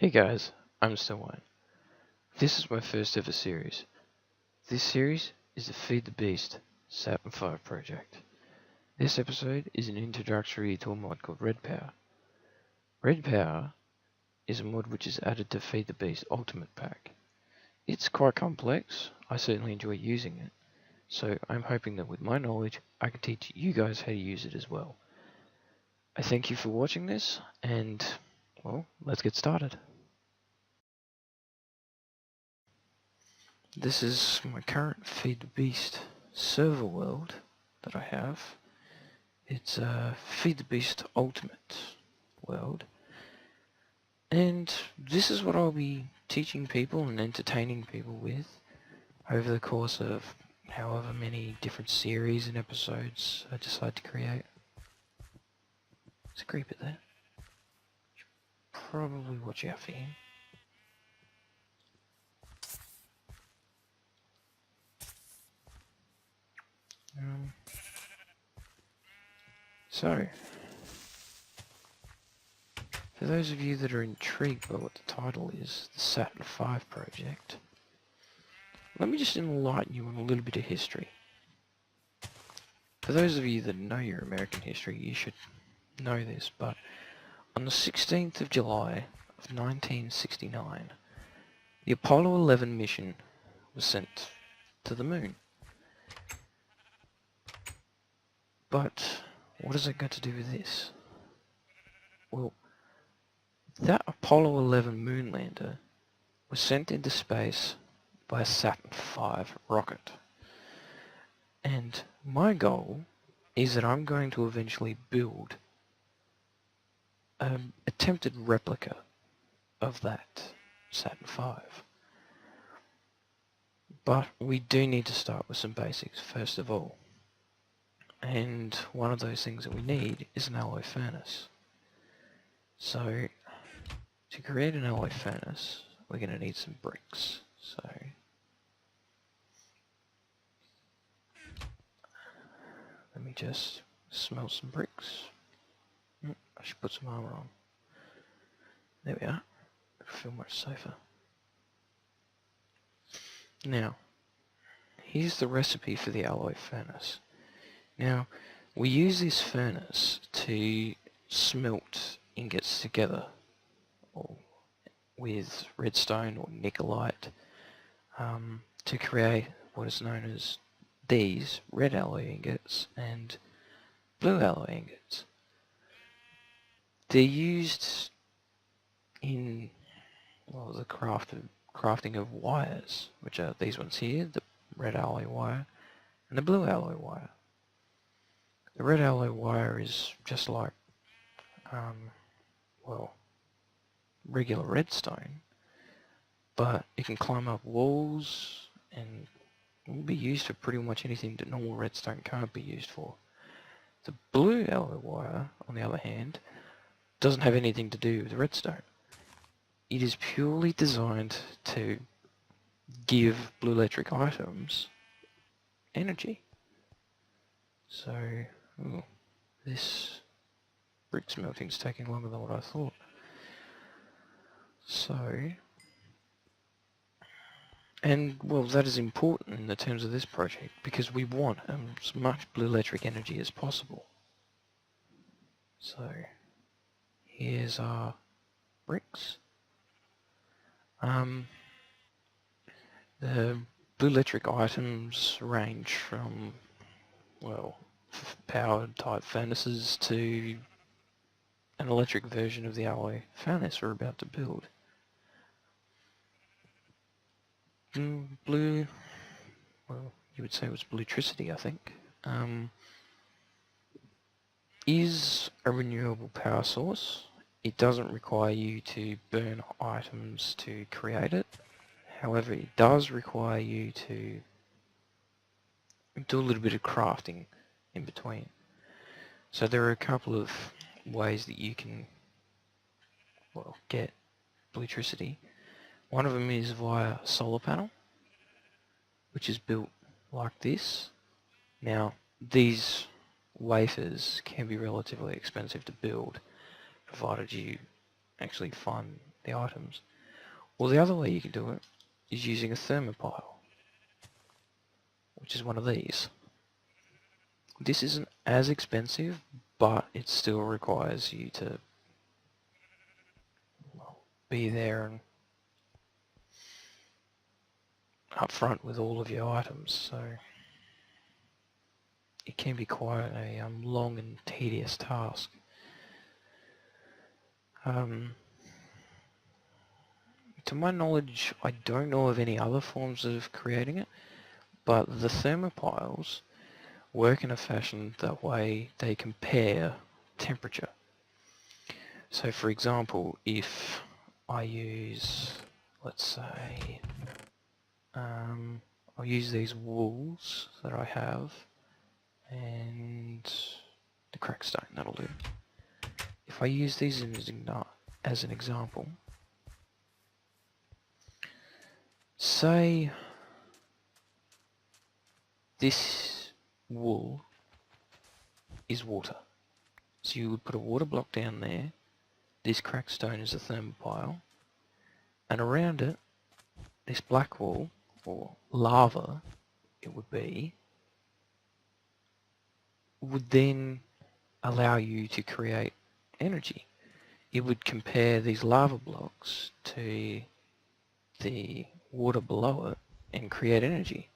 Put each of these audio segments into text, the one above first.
Hey guys, I'm Stillwine. This is my first ever series. This series is the Feed the Beast Saturn V project. This episode is an introductory to a mod called RedPower. RedPower is a mod which is added to Feed the Beast Ultimate Pack. It's quite complex, I certainly enjoy using it, so I'm hoping that with my knowledge I can teach you guys how to use it as well. I thank you for watching this, and well, let's get started. This is my current Feed the Beast server world that I have. It's a Feed the Beast Ultimate world. And this is what I'll be teaching people and entertaining people with over the course of however many different series and episodes I decide to create. There's a creeper there. Should probably watch out for him. So, for those of you that are intrigued by what the title is, the Saturn V project, let me just enlighten you on a little bit of history. For those of you that know your American history, you should know this, but on the 16th of July of 1969, the Apollo 11 mission was sent to the moon. But what has it got to do with this? Well, that Apollo 11 moonlander was sent into space by a Saturn V rocket. And my goal is that I'm going to eventually build an attempted replica of that Saturn V. But we do need to start with some basics first of all. And one of those things that we need is an alloy furnace. So to create an alloy furnace, we're going to need some bricks. So let me just smelt some bricks. I should put some armor on. There we are. I feel much safer. Now, here's the recipe for the alloy furnace. Now, we use this furnace to smelt ingots together with redstone or nickelite to create what is known as these red alloy ingots and blue alloy ingots. They're used in the crafting of wires, which are these ones here, the red alloy wire and the blue alloy wire. The red alloy wire is just like regular redstone, but it can climb up walls and will be used for pretty much anything that normal redstone can't be used for. The blue alloy wire, on the other hand, doesn't have anything to do with redstone. It is purely designed to give blue electric items energy. So, this brick smelting is taking longer than what I thought. So, and well, that is important in the terms of this project because we want as much blue electric energy as possible. So, here's our bricks. The blue electric items range from, powered type furnaces to an electric version of the alloy furnace we're about to build. Blue, you would say it was bluetricity, I think, is a renewable power source. It doesn't require you to burn items to create it. However, it does require you to do a little bit of crafting in between. So there are a couple of ways that you can, get bluetricity. One of them is via a solar panel, which is built like this. Now, these wafers can be relatively expensive to build, provided you actually find the items. Well, the other way you can do it is using a thermopile, which is one of these. This isn't as expensive, but it still requires you to, well, be there and upfront with all of your items, so it can be quite a long and tedious task. To my knowledge, I don't know of any other forms of creating it, but the thermopiles work in a fashion that way they compare temperature. So for example, if I use, let's say, I'll use these wools that I have and the crackstone, that'll do. If I use these as an example, say this wool is water. So you would put a water block down there, this crackstone is a thermopile, and around it, this black wool, or lava it would be, would then allow you to create energy. It would compare these lava blocks to the water below it and create energy.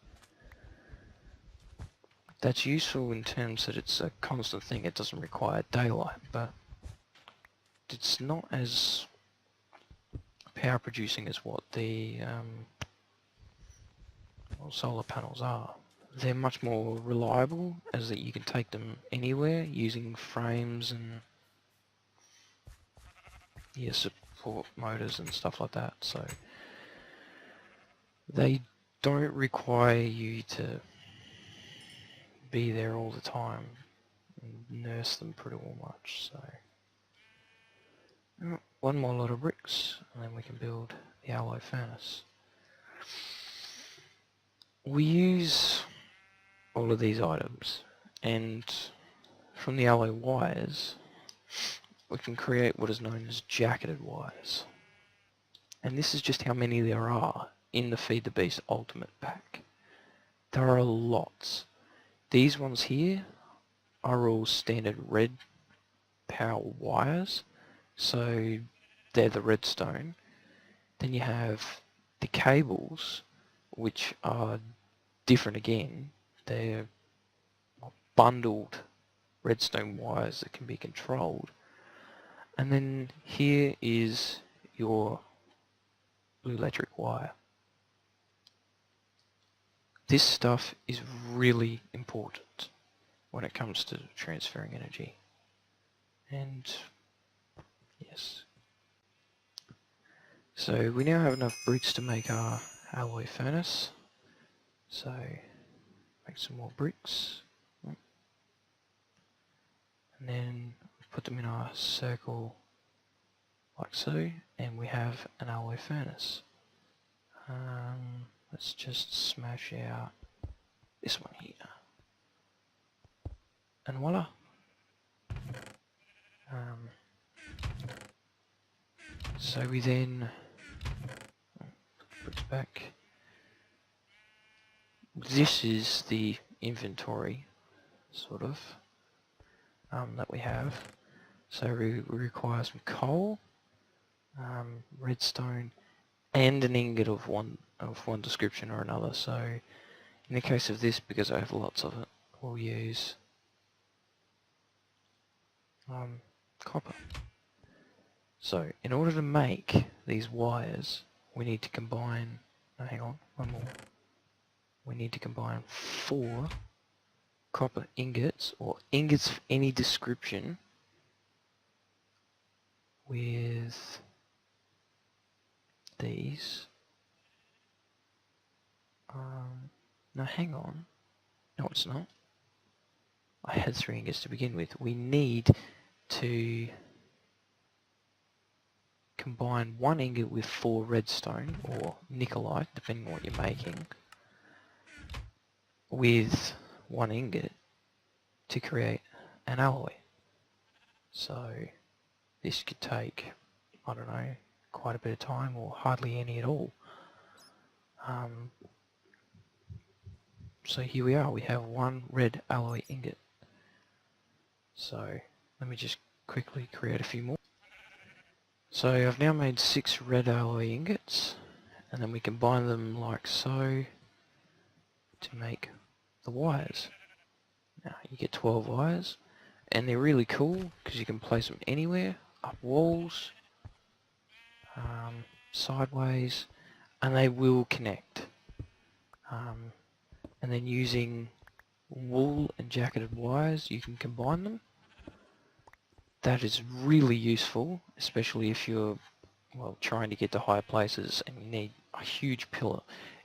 That's useful in terms that it's a constant thing, it doesn't require daylight, but it's not as power producing as what the solar panels are. They're much more reliable, as that you can take them anywhere using frames and support motors and stuff like that, so they don't require you to be there all the time and nurse them pretty much. So one more lot of bricks and then we can build the alloy furnace. We use all of these items, and from the alloy wires we can create what is known as jacketed wires, and this is just how many there are in the Feed the Beast Ultimate pack. There are lots. These ones here are all standard RedPower wires, so they're the redstone. Then you have the cables, which are different again. They're bundled redstone wires that can be controlled. And then here is your blue electric wire. This stuff is really important when it comes to transferring energy. And yes. So we now have enough bricks to make our alloy furnace. So make some more bricks. And then put them in our circle like so, and we have an alloy furnace. Let's just smash out this one here. And voila. So we then put it back. This is the inventory, sort of, that we have. So we require some coal, redstone, and an ingot of one description or another. So in the case of this, because I have lots of it, we'll use copper. So in order to make these wires, we need to combine, hang on, one more. We need to combine 4 copper ingots, or ingots of any description, with these. No, hang on. No, it's not. I had 3 ingots to begin with. We need to combine 1 ingot with 4 redstone, or nickelite, depending on what you're making, with 1 ingot to create an alloy. So this could take, I don't know, quite a bit of time, or hardly any at all. So here we are, we have one red alloy ingot. So let me just quickly create a few more. So I've now made 6 red alloy ingots, and then we combine them like so to make the wires. Now you get 12 wires, and they're really cool because you can place them anywhere, up walls, sideways, and they will connect. And then using wool and jacketed wires, you can combine them. That is really useful, especially if you're trying to get to higher places and you need a huge pillar.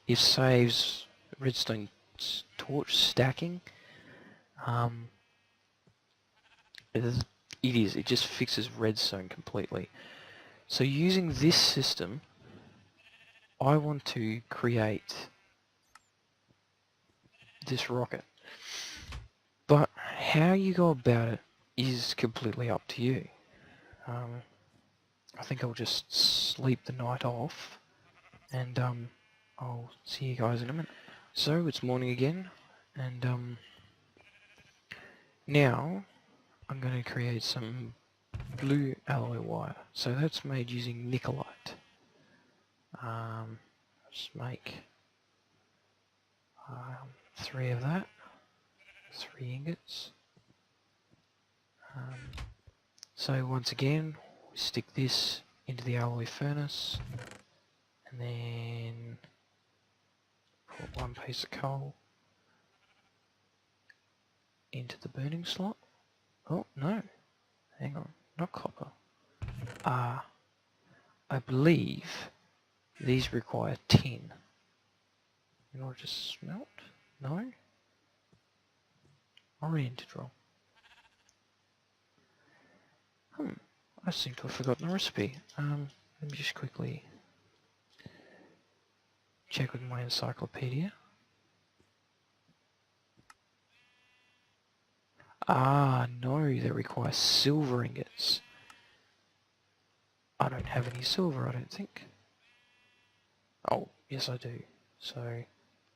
It saves redstone torch stacking. It just fixes redstone completely. So using this system, I want to create this rocket. But how you go about it is completely up to you. I think I'll just sleep the night off, and I'll see you guys in a minute. So it's morning again, and now I'm going to create some blue alloy wire. So that's made using nickelite. Just make 3 of that, 3 ingots. So once again, we stick this into the alloy furnace, and then put 1 piece of coal into the burning slot. Oh no, hang on, not copper. I believe these require tin. In order to smelt? No? Oriented roll. I seem to have forgotten the recipe. Let me just quickly check with my encyclopedia. No, they require silver ingots. I don't have any silver, I don't think. Oh, yes I do. So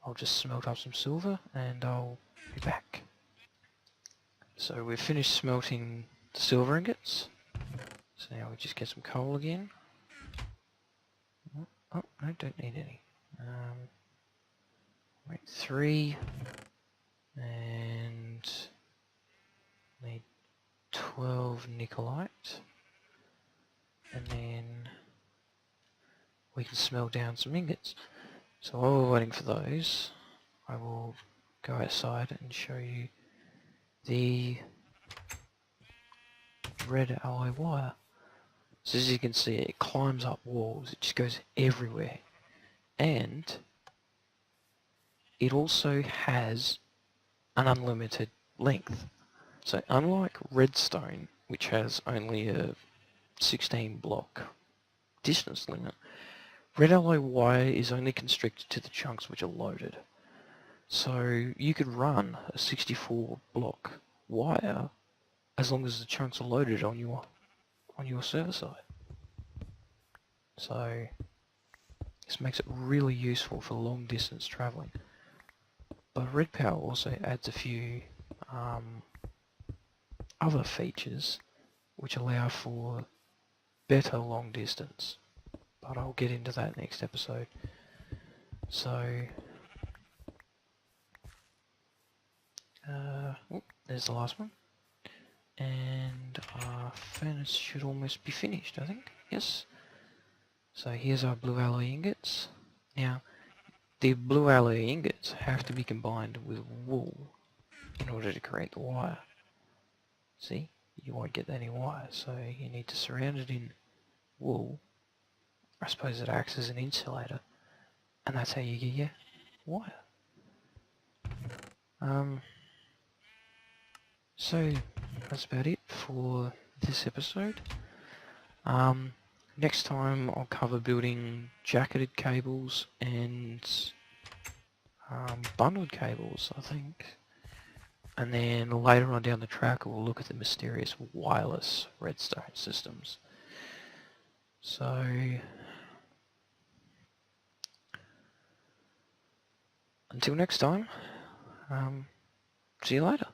I'll just smelt up some silver and I'll be back. So we've finished smelting the silver ingots. So now we just get some coal again. Oh, no, don't need any. Wait, 3. And need 12 nickelite. And then we can smelt down some ingots. So while we're waiting for those, I will go outside and show you the red alloy wire. So as you can see, it climbs up walls, it just goes everywhere. And it also has an unlimited length. So unlike redstone, which has only a 16 block distance limit, red alloy wire is only constricted to the chunks which are loaded. So you could run a 64 block wire as long as the chunks are loaded on your server side. So this makes it really useful for long distance travelling. But RedPower also adds a few other features which allow for better long distance. But I'll get into that next episode. So there's the last one. And our furnace should almost be finished, I think. Yes. So here's our blue alloy ingots. Now, the blue alloy ingots have to be combined with wool in order to create the wire. See? You won't get any wire, so you need to surround it in wool. I suppose it acts as an insulator, and that's how you get your wire. So that's about it for this episode. Next time I'll cover building jacketed cables and bundled cables, I think. And then later on down the track we'll look at the mysterious wireless redstone systems. So until next time, see you later.